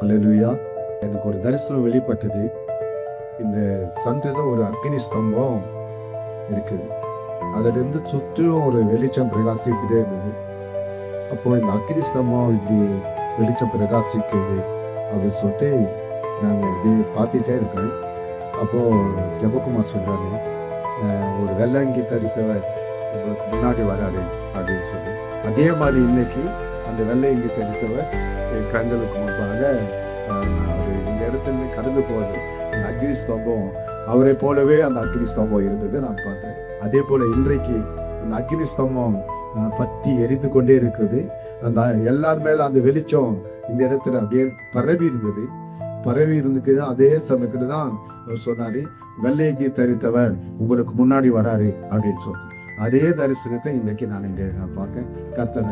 அல்லேலூயா. எனக்கு ஒரு தரிசனம் வெளிப்பட்டது. இந்த சந்தில ஒரு அக்னி ஸ்தம்பம் இருக்குது. அதிலிருந்து சுற்றிலும் ஒரு வெளிச்சம் பிரகாசித்துட்டே இருந்தது. அப்போ இந்த அக்னி ஸ்தம்பம் இப்படி வெளிச்சம் பிரகாசிக்குது அப்படின்னு சொல்லிட்டு நாங்கள் இப்படி பார்த்துட்டே இருக்கிறேன். அப்போது ஜெபக்குமார் சொல்கிறாரு, ஒரு வெள்ளங்கி தரித்தவர் உங்களுக்கு முன்னாடி வராரு அப்படின்னு சொல்லி. அதே மாதிரி இன்னைக்கு அந்த வெள்ளையங்கி தரித்தவர் என் கண்களுக்கு முன்பாக அவர் இந்த இடத்துல கடந்து போவது. அந்த அக்னி ஸ்தம்பம் அவரை போலவே அந்த அக்னி ஸ்தம்பம் இருந்தது நான் பார்த்தேன். அதே போல் இன்றைக்கு அந்த அக்னி ஸ்தம்பம் பற்றி எரிந்து கொண்டே இருக்குது. அந்த எல்லார் மேலே அந்த வெளிச்சம் இந்த இடத்துல அப்படியே பரவி இருந்துக்கு. அதே சமயத்தில் தான் அவர் சொன்னார், வெள்ளையங்கி தரித்தவர் உங்களுக்கு முன்னாடி வராரு அப்படின்னு சொல்லி. அதே தரிசனத்தை இன்னைக்கு நான் இங்கே பார்த்தேன். கர்த்தர்